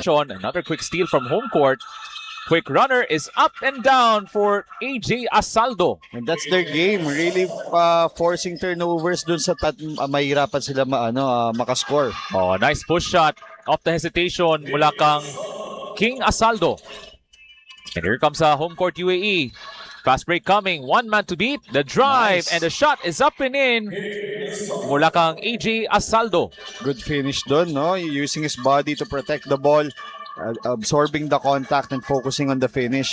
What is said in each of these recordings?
Another quick steal from home court. Quick runner is up and down for AJ Asaldo. And that's their game. Really forcing turnovers dun sa mahirapan sila makascore. Oh, nice push shot off the hesitation mula kang King Asaldo. And here comes a home court UAE. Fast break coming. One man to beat. The drive Nice. and the shot is up and in. Mula kang AJ Asaldo. Good finish dun, no? Using his body to protect the ball, absorbing the contact and focusing on the finish.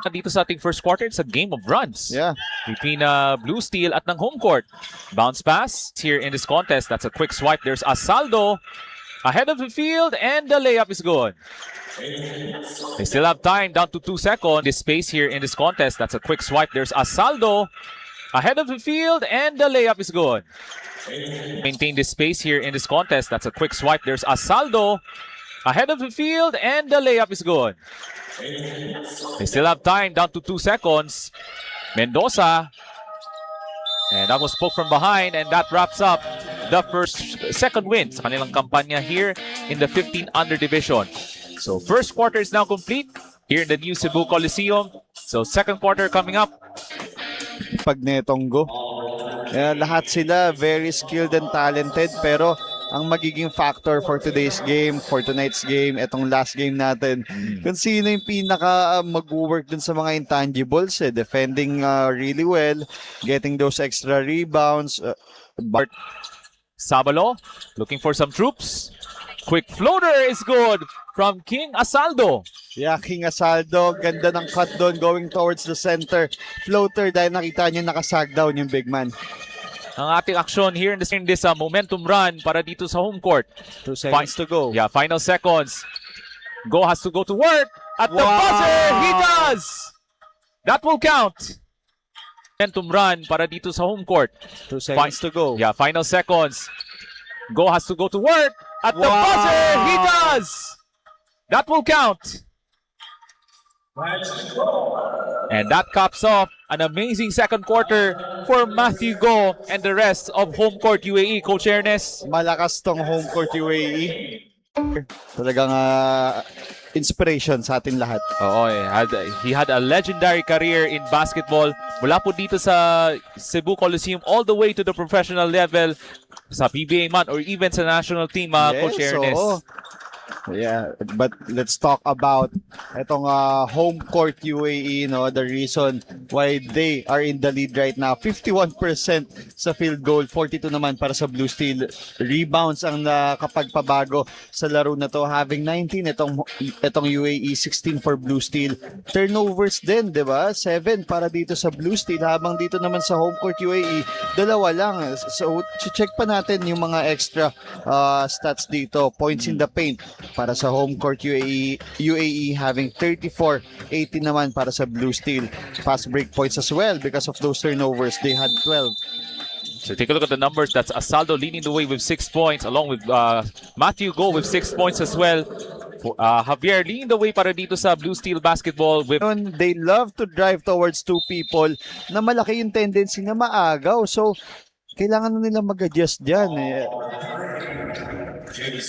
Dito sa ating first quarter, it's a game of runs. Yeah. Between Blue Steel at ng home court. Bounce pass here in this contest. That's a quick swipe. There's Asaldo ahead of the field and the layup is good. They still have time, down to 2 seconds. This space here in this contest. That's a quick swipe. There's Asaldo ahead of the field and the layup is good. Maintain this space here in this contest. That's a quick swipe. There's Asaldo ahead of the field and the layup is good. They still have time, down to 2 seconds. Mendoza. And that was poked from behind, and that wraps up the second win sa kanilang kampanya here in the 15 under division. So first quarter is now complete here in the new Cebu Coliseum. So second quarter coming up. Pag netonggo. Lahat sila very skilled and talented, pero ang magiging factor for today's game, for tonight's game, etong last game natin, kung sino yung pinaka mag-work dun sa mga intangibles, defending really well, getting those extra rebounds. Sabalo looking for some troops. Quick floater is good from King Asaldo. Yeah, King Asaldo, ganda ng cut doon going towards the center. Floater dahil nakita niya nakasag down yung big man. Ang ating action here in this momentum run para dito sa home court. 2 seconds to go. Yeah, final seconds. Go has to go to work. At the buzzer, he does! That will count. Momentum run para dito sa home court. 2 seconds to go. Yeah, final seconds. Go has to go to work. At the buzzer, he does! That will count. And that caps off an amazing second quarter for Matthew Go and the rest of home court UAE. Coach Ernest. Malakas tong home court UAE. Talagang inspiration sa atin lahat. Oo, he had a legendary career in basketball. Mula po dito sa Cebu Coliseum all the way to the professional level sa PBA man or even sa national team, Coach Ernest. Oo. Yeah, but let's talk about itong home court UAE, no, the reason why they are in the lead right now. 51% sa field goal, 42 naman para sa Blue Steel. Rebounds ang nakapagpabago sa laro na to, having 19 itong UAE, 16 for Blue Steel. Turnovers din, 'di ba? 7 para dito sa Blue Steel, habang dito naman sa home court UAE, 2 lang. So check pa natin yung mga extra stats dito. Points in the paint para sa home court UAE having 34, 18 naman para sa Blue Steel. Fast break points as well because of those turnovers. They had 12. So take a look at the numbers. That's Asaldo leading the way with 6 points along with Matthew Go with 6 points as well. Javier leading the way para dito sa Blue Steel basketball with They love to drive towards two people na malaki yung tendency na maagaw. So kailangan na nila mag-adjust dyan.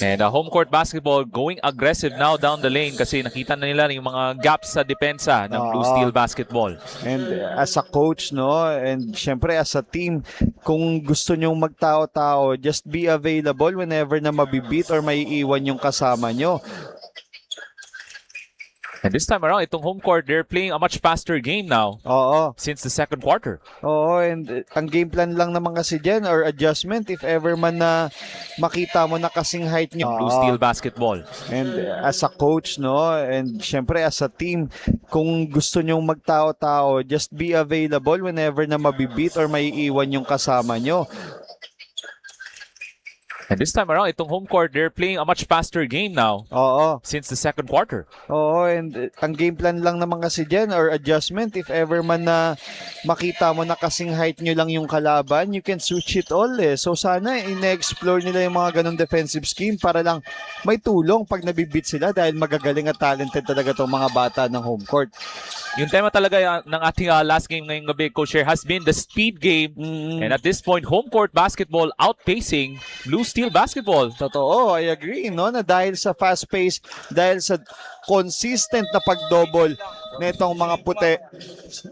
And home court basketball going aggressive now down the lane kasi nakita na nila yung mga gaps sa depensa ng Blue Steel basketball. And as a coach, no, and syempre as a team, kung gusto nyong magtao-tao, just be available whenever na mabibit or maiiwan yung kasama nyo. And this time around, itong home court, they're playing a much faster game now Oo. since the second quarter. Oo, and ang game plan lang naman kasi dyan or adjustment if ever man na makita mo na kasing height nyo. Blue Steel basketball. And as a coach, no, and syempre as a team, kung gusto nyong magtao-tao, just be available whenever na mabibit or maiiwan yung kasama nyo. And this time around, itong home court, they're playing a much faster game now Oo. since the second quarter. Oo, and ang game plan lang naman kasi dyan or adjustment if ever man na makita mo na kasing height nyo lang yung kalaban, you can switch it all eh. So sana ine-explore nila yung mga ganong defensive scheme para lang may tulong pag nabibit sila dahil magagaling at talented talaga tong mga bata ng home court. Yung tema talaga ng ating last game ngayong gabi, Coach Share, has been the speed game. And at this point, home court basketball outpacing Blue Steel basketball. Totoo, I agree, no? Na dahil sa fast pace, dahil sa consistent na pag-double nitong mga puti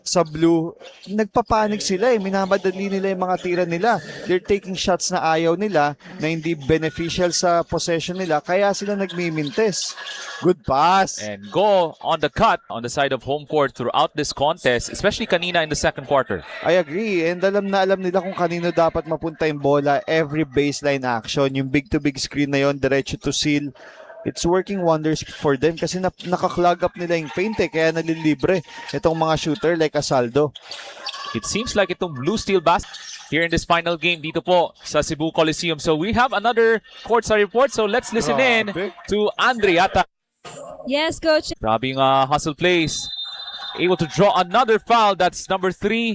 sa blue, nagpapanik sila eh. Minamadali nila yung mga tira nila. They're taking shots na ayaw nila, na hindi beneficial sa possession nila, kaya sila nagmimintes. Good pass. And go on the cut on the side of home court throughout this contest, especially kanina in the second quarter. I agree. And alam na alam nila kung kanino dapat mapunta yung bola. Every baseline action, yung big-to-big screen na yon, diretso to seal. It's working wonders for them kasi nakaklag up nila yung paint eh, kaya nalilibre itong mga shooter like Asaldo. It seems like itong blue steel here in this final game dito po sa Cebu Coliseum. So we have another courtside report. So let's listen in to Andriata. Yes, Coach. Grabe yung hustle plays. Able to draw another foul. That's number 3,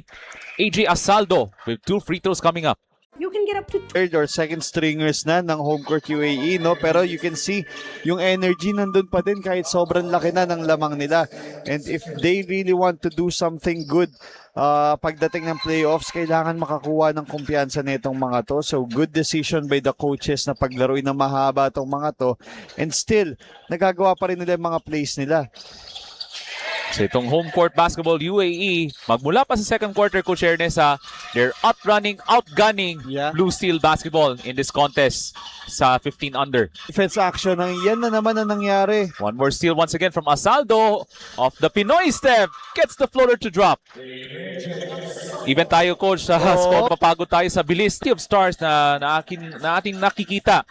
AJ Asaldo with 2 free throws coming up. You can get up to Third or second stringers na ng home court UAE, no? Pero you can see yung energy nandun pa din kahit sobrang laki na ng lamang nila. And if they really want to do something good pagdating ng playoffs, kailangan makakuha ng kumpiyansa nitong mga to. So good decision by the coaches na paglaruin ng mahaba itong mga to. And still, nagagawa pa rin nila yung mga plays nila. So itong home court basketball UAE, magmula pa sa second quarter, Coach Ernesa, they're outgunning Yeah. blue steel basketball in this contest sa 15 under. Defense action, yan na naman ang nangyari. One more steal once again from Asaldo off the Pinoy step. Gets the floater to drop. Even tayo, Coach, sa score, mapagod tayo sa bilis of stars na ating nakikita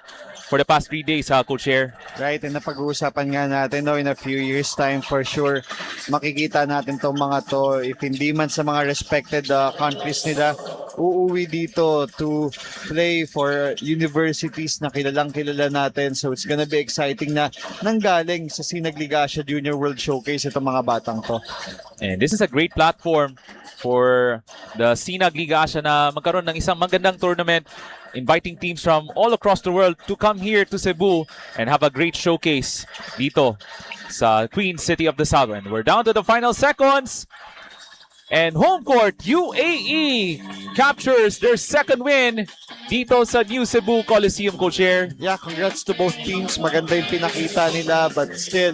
for the past 3 days, Coach Air. Right, and napag-uusapan nga natin, no, in a few years time for sure, makikita natin tong mga to, if hindi man sa mga respected countries nila, uuwi dito to play for universities na kilalang kilala natin. So it's gonna be exciting na nanggaling sa Sinag Ligasya Junior World Showcase itong mga batang to. And this is a great platform for the Sinag Liga Asia na magkaroon ng isang magandang tournament, inviting teams from all across the world to come here to Cebu and have a great showcase dito sa Queen City of the South. And we're down to the final seconds. And home court, UAE captures their second win dito sa New Cebu Coliseum, Coach Air. Yeah, congrats to both teams. Maganda yung pinakita nila, but still,